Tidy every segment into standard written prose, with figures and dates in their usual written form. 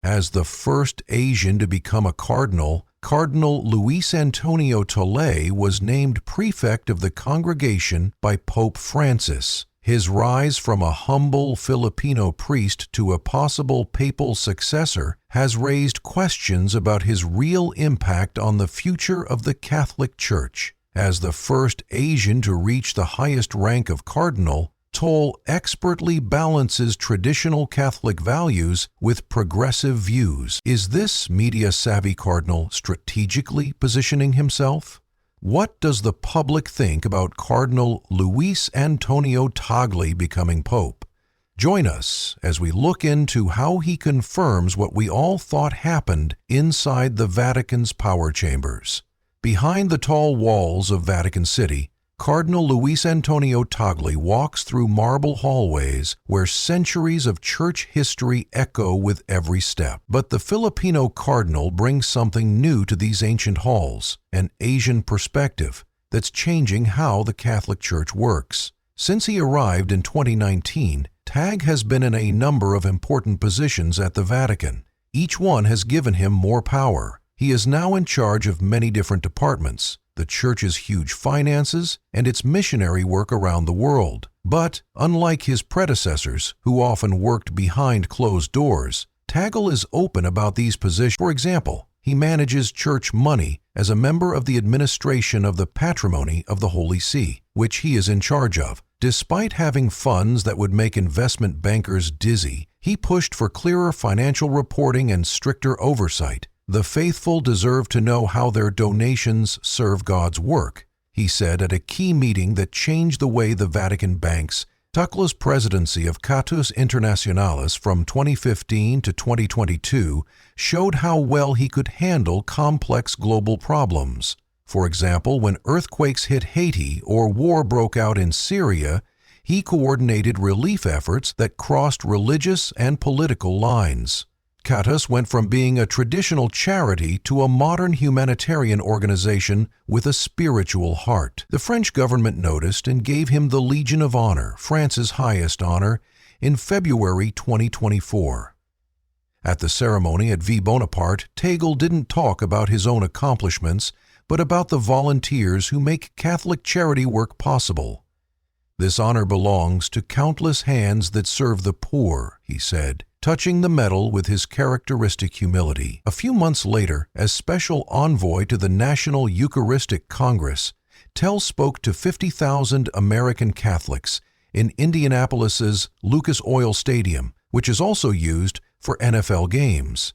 As the first Asian to become a cardinal, Cardinal Luis Antonio Tagle was named prefect of the congregation by Pope Francis. His rise from a humble Filipino priest to a possible papal successor has raised questions about his real impact on the future of the Catholic Church. As the first Asian to reach the highest rank of cardinal, Tagle expertly balances traditional Catholic values with progressive views. Is this media-savvy cardinal strategically positioning himself? What does the public think about Cardinal Luis Antonio Tagle becoming pope? Join us as we look into how he confirms what we all thought happened inside the Vatican's power chambers. Behind the tall walls of Vatican City, Cardinal Luis Antonio Tagle walks through marble hallways where centuries of church history echo with every step. But the Filipino cardinal brings something new to these ancient halls, an Asian perspective that's changing how the Catholic Church works. Since he arrived in 2019, Tagle has been in a number of important positions at the Vatican. Each one has given him more power. He is now in charge of many different departments, the Church's huge finances, and its missionary work around the world. But, unlike his predecessors, who often worked behind closed doors, Tagle is open about these positions. For example, he manages church money as a member of the administration of the patrimony of the Holy See, which he is in charge of. Despite having funds that would make investment bankers dizzy, he pushed for clearer financial reporting and stricter oversight. The faithful deserve to know how their donations serve God's work, he said at a key meeting that changed the way the Vatican banks. Tagle's presidency of Catus Internationalis from 2015 to 2022 showed how well he could handle complex global problems. For example, when earthquakes hit Haiti or war broke out in Syria, he coordinated relief efforts that crossed religious and political lines. Catus went from being a traditional charity to a modern humanitarian organization with a spiritual heart. The French government noticed and gave him the Legion of Honor, France's highest honor, in February 2024. At the ceremony at V. Bonaparte, Tagle didn't talk about his own accomplishments, but about the volunteers who make Catholic charity work possible. This honor belongs to countless hands that serve the poor, he said, touching the medal with his characteristic humility. A few months later, as special envoy to the National Eucharistic Congress, Tagle spoke to 50,000 American Catholics in Indianapolis's Lucas Oil Stadium, which is also used for NFL games.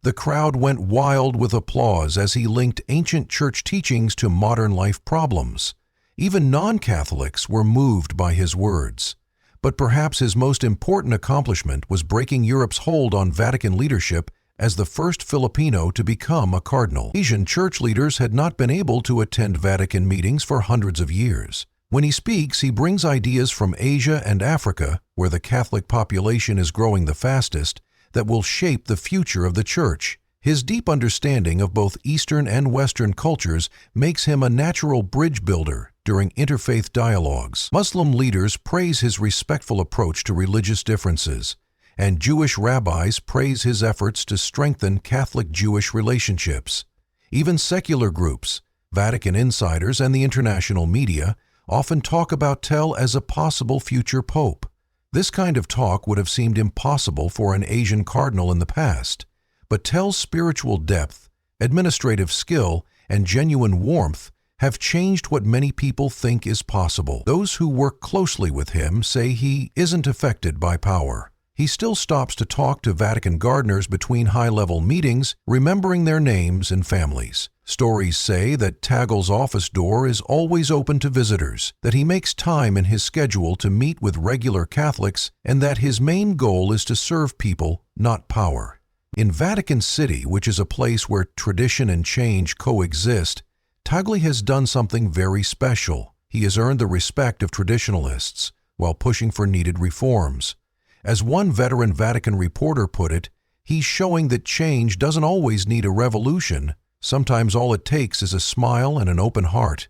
The crowd went wild with applause as he linked ancient church teachings to modern life problems. Even non-Catholics were moved by his words. But perhaps his most important accomplishment was breaking Europe's hold on Vatican leadership as the first Filipino to become a cardinal. Asian church leaders had not been able to attend Vatican meetings for hundreds of years. When he speaks, he brings ideas from Asia and Africa, where the Catholic population is growing the fastest, that will shape the future of the Church. His deep understanding of both Eastern and Western cultures makes him a natural bridge builder during interfaith dialogues. Muslim leaders praise his respectful approach to religious differences, and Jewish rabbis praise his efforts to strengthen Catholic-Jewish relationships. Even secular groups, Vatican insiders, and the international media often talk about Tagle as a possible future pope. This kind of talk would have seemed impossible for an Asian cardinal in the past. But Tagle's spiritual depth, administrative skill, and genuine warmth have changed what many people think is possible. Those who work closely with him say he isn't affected by power. He still stops to talk to Vatican gardeners between high-level meetings, remembering their names and families. Stories say that Tagle's office door is always open to visitors, that he makes time in his schedule to meet with regular Catholics, and that his main goal is to serve people, not power. In Vatican City, which is a place where tradition and change coexist, Tagle has done something very special. He has earned the respect of traditionalists while pushing for needed reforms. As one veteran Vatican reporter put it, he's showing that change doesn't always need a revolution. Sometimes all it takes is a smile and an open heart.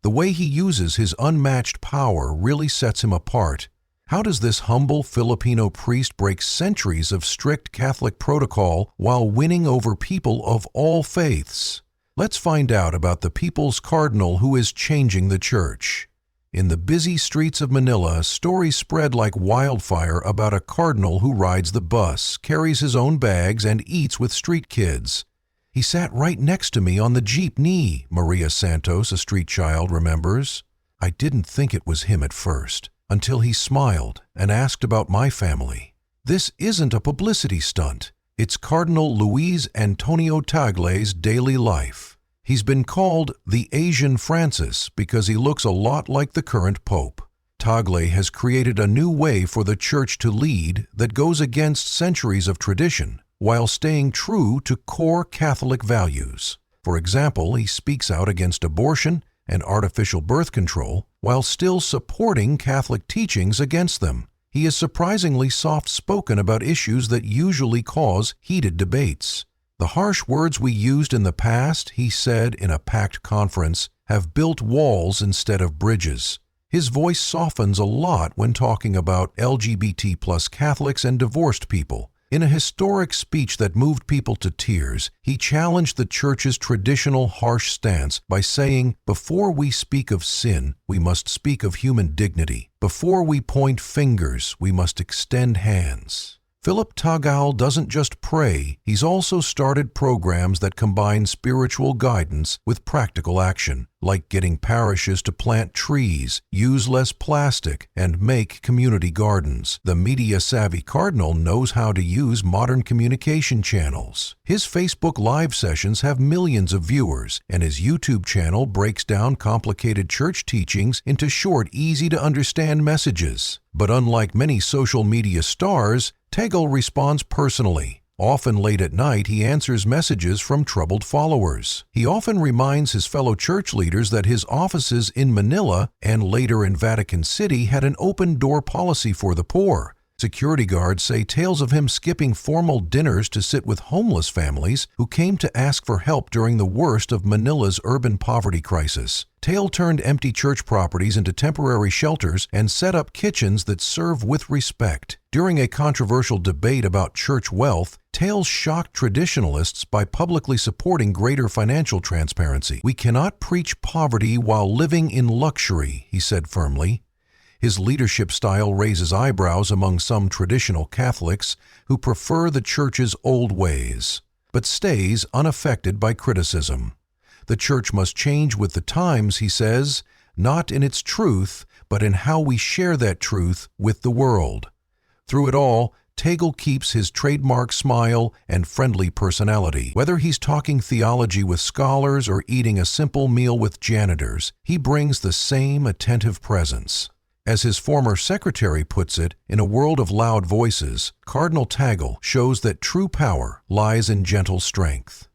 The way he uses his unmatched power really sets him apart. How does this humble Filipino priest break centuries of strict Catholic protocol while winning over people of all faiths? Let's find out about the people's cardinal who is changing the church. In the busy streets of Manila, stories spread like wildfire about a cardinal who rides the bus, carries his own bags, and eats with street kids. "He sat right next to me on the jeepney," Maria Santos, a street child, remembers. "I didn't think it was him at first, until he smiled and asked about my family." This isn't a publicity stunt. It's Cardinal Luis Antonio Tagle's daily life. He's been called the Asian Francis because he looks a lot like the current pope. Tagle has created a new way for the church to lead that goes against centuries of tradition while staying true to core Catholic values. For example, he speaks out against abortion and artificial birth control while still supporting Catholic teachings against them. He is surprisingly soft-spoken about issues that usually cause heated debates. "The harsh words we used in the past," he said in a packed conference, "have built walls instead of bridges." His voice softens a lot when talking about LGBT+ Catholics and divorced people. In a historic speech that moved people to tears, he challenged the Church's traditional harsh stance by saying, "Before we speak of sin, we must speak of human dignity. Before we point fingers, we must extend hands." Philip Tagle doesn't just pray, he's also started programs that combine spiritual guidance with practical action, like getting parishes to plant trees, use less plastic, and make community gardens. The media-savvy cardinal knows how to use modern communication channels. His Facebook Live sessions have millions of viewers, and his YouTube channel breaks down complicated church teachings into short, easy-to-understand messages. But unlike many social media stars, Tagle responds personally. Often late at night, he answers messages from troubled followers. He often reminds his fellow church leaders that his offices in Manila and later in Vatican City had an open-door policy for the poor. Security guards say tales of him skipping formal dinners to sit with homeless families who came to ask for help during the worst of Manila's urban poverty crisis. Tagle turned empty church properties into temporary shelters and set up kitchens that serve with respect. During a controversial debate about church wealth, Tagle shocked traditionalists by publicly supporting greater financial transparency. "We cannot preach poverty while living in luxury," he said firmly. His leadership style raises eyebrows among some traditional Catholics who prefer the Church's old ways, but stays unaffected by criticism. "The Church must change with the times," he says, "not in its truth, but in how we share that truth with the world." Through it all, Tagle keeps his trademark smile and friendly personality. Whether he's talking theology with scholars or eating a simple meal with janitors, he brings the same attentive presence. As his former secretary puts it, in a world of loud voices, Cardinal Tagle shows that true power lies in gentle strength.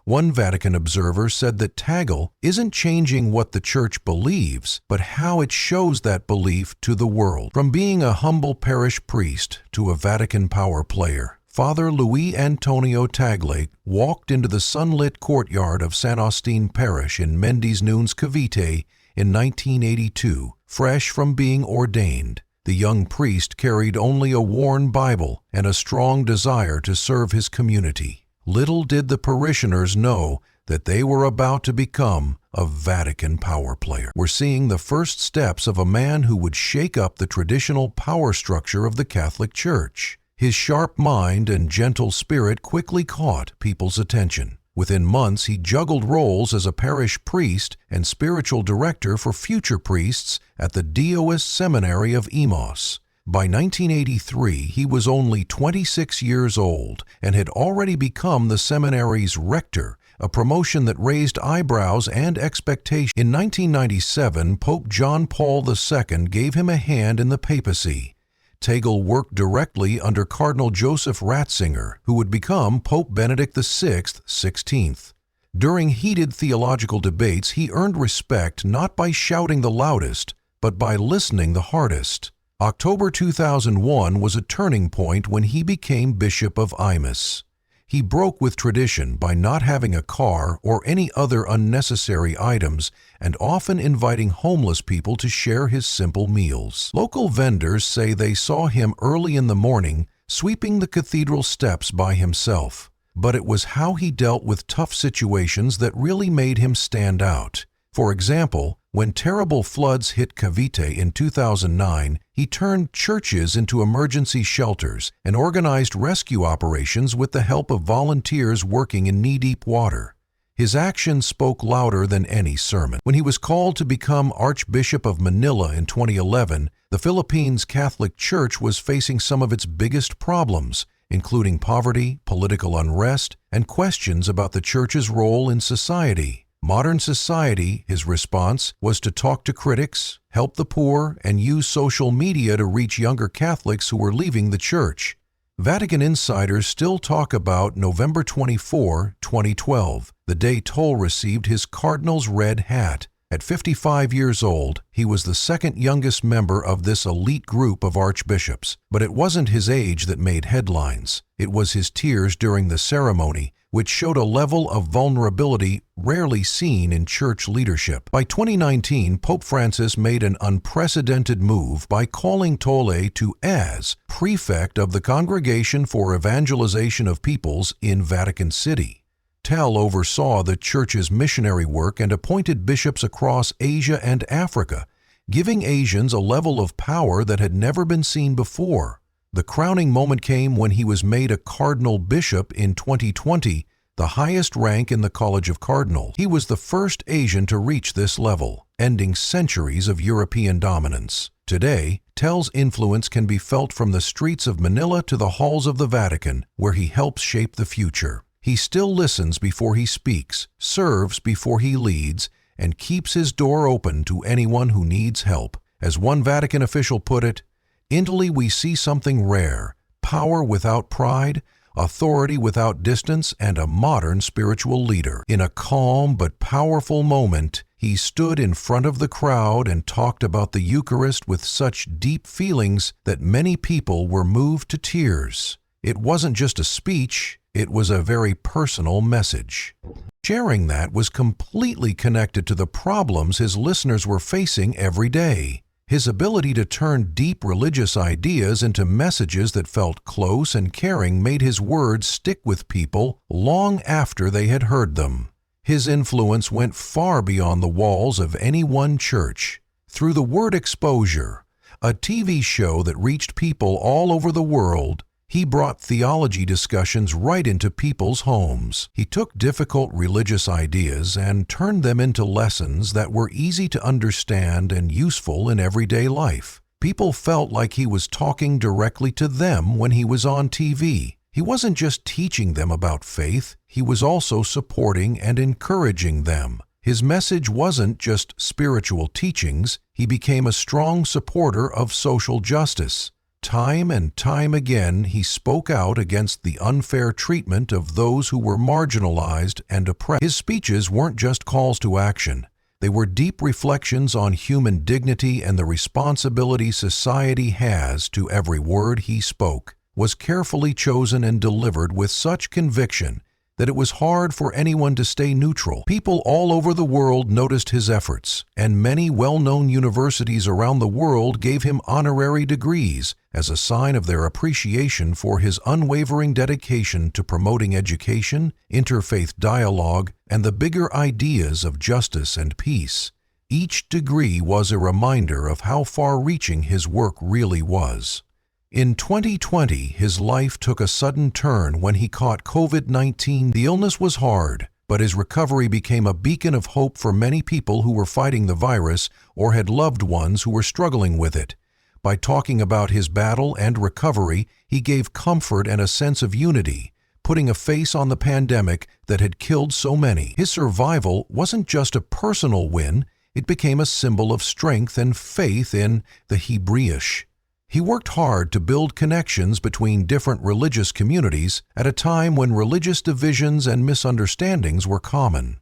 One Vatican observer said that Tagle isn't changing what the Church believes, but how it shows that belief to the world. From being a humble parish priest to a Vatican power player, Father Luis Antonio Tagle walked into the sunlit courtyard of San Agustin Parish in Mendes Nunes, Cavite in 1982, fresh from being ordained. The young priest carried only a worn Bible and a strong desire to serve his community. Little did the parishioners know that they were about to become a Vatican power player. We're seeing the first steps of a man who would shake up the traditional power structure of the Catholic Church. His sharp mind and gentle spirit quickly caught people's attention. Within months, he juggled roles as a parish priest and spiritual director for future priests at the Dioist Seminary of Imus. By 1983, he was only 26 years old and had already become the seminary's rector, a promotion that raised eyebrows and expectations. In 1997, Pope John Paul II gave him a hand in the papacy. Tagle worked directly under Cardinal Joseph Ratzinger, who would become Pope Benedict VI, 16th. During heated theological debates, he earned respect not by shouting the loudest, but by listening the hardest. October 2001 was a turning point when he became Bishop of Imus. He broke with tradition by not having a car or any other unnecessary items and often inviting homeless people to share his simple meals. Local vendors say they saw him early in the morning sweeping the cathedral steps by himself. But it was how he dealt with tough situations that really made him stand out. For example, when terrible floods hit Cavite in 2009, he turned churches into emergency shelters and organized rescue operations with the help of volunteers working in knee-deep water. His actions spoke louder than any sermon. When he was called to become Archbishop of Manila in 2011, the Philippines Catholic Church was facing some of its biggest problems, including poverty, political unrest, and questions about the church's role in society. Modern society, his response, was to talk to critics, help the poor, and use social media to reach younger Catholics who were leaving the church. Vatican insiders still talk about November 24, 2012, the day Tolle received his Cardinal's red hat. At 55 years old, he was the second youngest member of this elite group of archbishops. But it wasn't his age that made headlines. It was his tears during the ceremony, which showed a level of vulnerability rarely seen in church leadership. By 2019, Pope Francis made an unprecedented move by calling Tolle to as prefect of the Congregation for Evangelization of Peoples in Vatican City. Tagle oversaw the church's missionary work and appointed bishops across Asia and Africa, giving Asians a level of power that had never been seen before. The crowning moment came when he was made a cardinal bishop in 2020, the highest rank in the College of Cardinals. He was the first Asian to reach this level, ending centuries of European dominance. Today, Tagle's influence can be felt from the streets of Manila to the halls of the Vatican, where he helps shape the future. He still listens before he speaks, serves before he leads, and keeps his door open to anyone who needs help. As one Vatican official put it, "In Italy we see something rare, power without pride, authority without distance, and a modern spiritual leader." In a calm but powerful moment, he stood in front of the crowd and talked about the Eucharist with such deep feelings that many people were moved to tears. It wasn't just a speech, it was a very personal message. Sharing that was completely connected to the problems his listeners were facing every day. His ability to turn deep religious ideas into messages that felt close and caring made his words stick with people long after they had heard them. His influence went far beyond the walls of any one church. Through the Word Exposure, a TV show that reached people all over the world, he brought theology discussions right into people's homes. He took difficult religious ideas and turned them into lessons that were easy to understand and useful in everyday life. People felt like he was talking directly to them when he was on TV. He wasn't just teaching them about faith, he was also supporting and encouraging them. His message wasn't just spiritual teachings, he became a strong supporter of social justice. Time and time again, he spoke out against the unfair treatment of those who were marginalized and oppressed. His speeches weren't just calls to action. They were deep reflections on human dignity and the responsibility society has to every word he spoke was carefully chosen and delivered with such conviction that it was hard for anyone to stay neutral. People all over the world noticed his efforts, and many well-known universities around the world gave him honorary degrees as a sign of their appreciation for his unwavering dedication to promoting education, interfaith dialogue, and the bigger ideas of justice and peace. Each degree was a reminder of how far-reaching his work really was. In 2020, his life took a sudden turn when he caught COVID-19. The illness was hard, but his recovery became a beacon of hope for many people who were fighting the virus or had loved ones who were struggling with it. By talking about his battle and recovery, he gave comfort and a sense of unity, putting a face on the pandemic that had killed so many. His survival wasn't just a personal win, it became a symbol of strength and faith in the Hebrewish. He worked hard to build connections between different religious communities at a time when religious divisions and misunderstandings were common.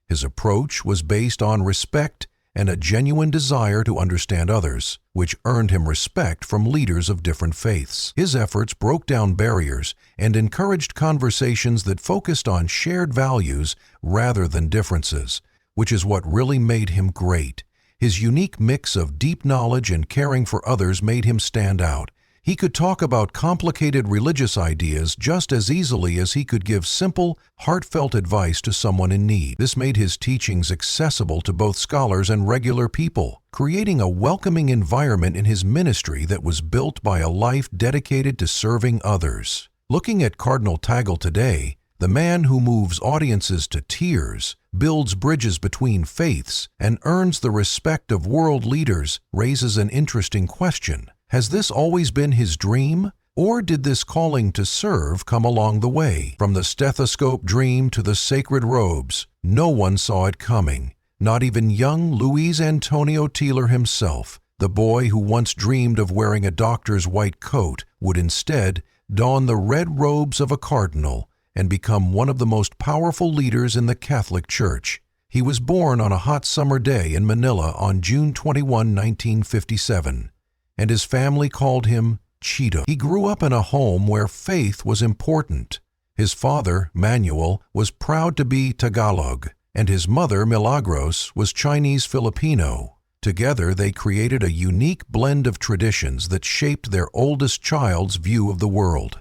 His approach was based on respect and a genuine desire to understand others, which earned him respect from leaders of different faiths. His efforts broke down barriers and encouraged conversations that focused on shared values rather than differences, which is what really made him great. His unique mix of deep knowledge and caring for others made him stand out. He could talk about complicated religious ideas just as easily as he could give simple, heartfelt advice to someone in need. This made his teachings accessible to both scholars and regular people, creating a welcoming environment in his ministry that was built by a life dedicated to serving others. Looking at Cardinal Tagle today, the man who moves audiences to tears, builds bridges between faiths, and earns the respect of world leaders, raises an interesting question. Has this always been his dream? Or did this calling to serve come along the way? From the stethoscope dream to the sacred robes, no one saw it coming. Not even young Luis Antonio Tagle himself, the boy who once dreamed of wearing a doctor's white coat, would instead don the red robes of a cardinal and become one of the most powerful leaders in the Catholic Church. He was born on a hot summer day in Manila on June 21, 1957. And his family called him Chito. He grew up in a home where faith was important. His father, Manuel, was proud to be Tagalog, and his mother, Milagros, was Chinese-Filipino. Together, they created a unique blend of traditions that shaped their oldest child's view of the world.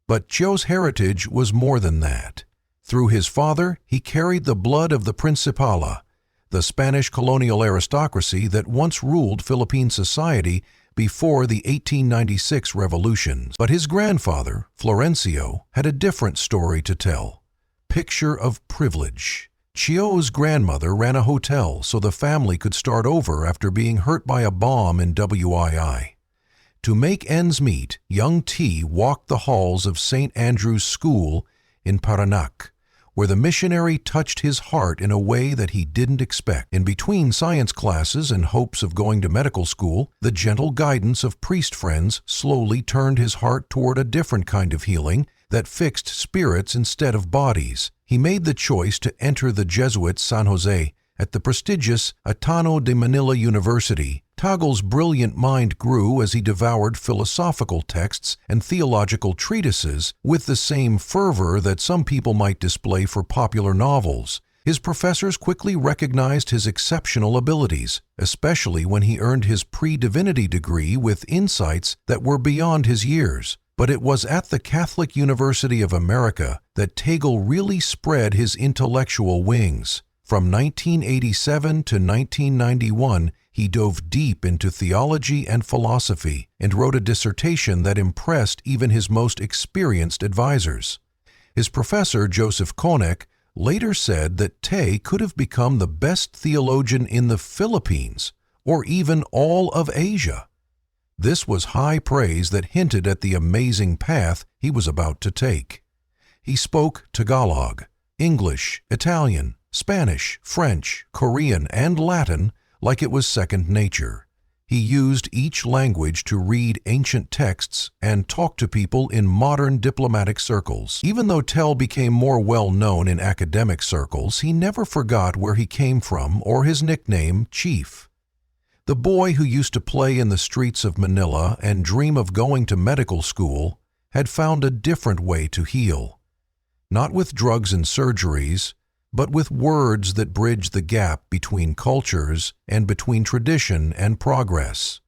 But Chito's heritage was more than that. Through his father, he carried the blood of the Principala, the Spanish colonial aristocracy that once ruled Philippine society before the 1896 revolutions. But his grandfather, Florencio, had a different story to tell. Picture of privilege. Chito's grandmother ran a hotel so the family could start over after being hurt by a bomb in WII. To make ends meet, young T walked the halls of St. Andrew's School in Parañaque, where the missionary touched his heart in a way that he didn't expect. In between science classes and hopes of going to medical school, the gentle guidance of priest friends slowly turned his heart toward a different kind of healing that fixed spirits instead of bodies. He made the choice to enter the Jesuit San Jose at the prestigious Ateneo de Manila University. Tagle's brilliant mind grew as he devoured philosophical texts and theological treatises with the same fervor that some people might display for popular novels. His professors quickly recognized his exceptional abilities, especially when he earned his pre-divinity degree with insights that were beyond his years. But it was at the Catholic University of America that Tagle really spread his intellectual wings. From 1987 to 1991, he dove deep into theology and philosophy and wrote a dissertation that impressed even his most experienced advisors. His professor, Joseph Konek, later said that Tay could have become the best theologian in the Philippines or even all of Asia. This was high praise that hinted at the amazing path he was about to take. He spoke Tagalog, English, Italian, Spanish, French, Korean, and Latin like it was second nature. He used each language to read ancient texts and talk to people in modern diplomatic circles. Even though Tell became more well-known in academic circles, he never forgot where he came from or his nickname, Chief. The boy who used to play in the streets of Manila and dream of going to medical school had found a different way to heal. Not with drugs and surgeries, but with words that bridge the gap between cultures and between tradition and progress.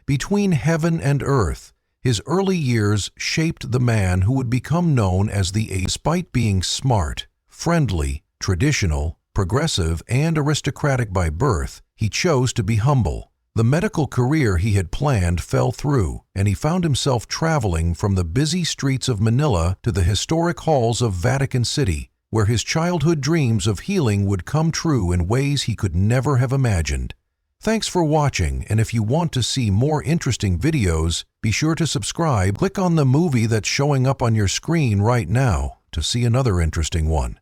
Between heaven and earth, his early years shaped the man who would become known as the Ace. Despite being smart, friendly, traditional, progressive, and aristocratic by birth, he chose to be humble. The medical career he had planned fell through, and he found himself traveling from the busy streets of Manila to the historic halls of Vatican City, where his childhood dreams of healing would come true in ways he could never have imagined. Thanks for watching, and if you want to see more interesting videos, be sure to subscribe. Click on the movie that's showing up on your screen right now to see another interesting one.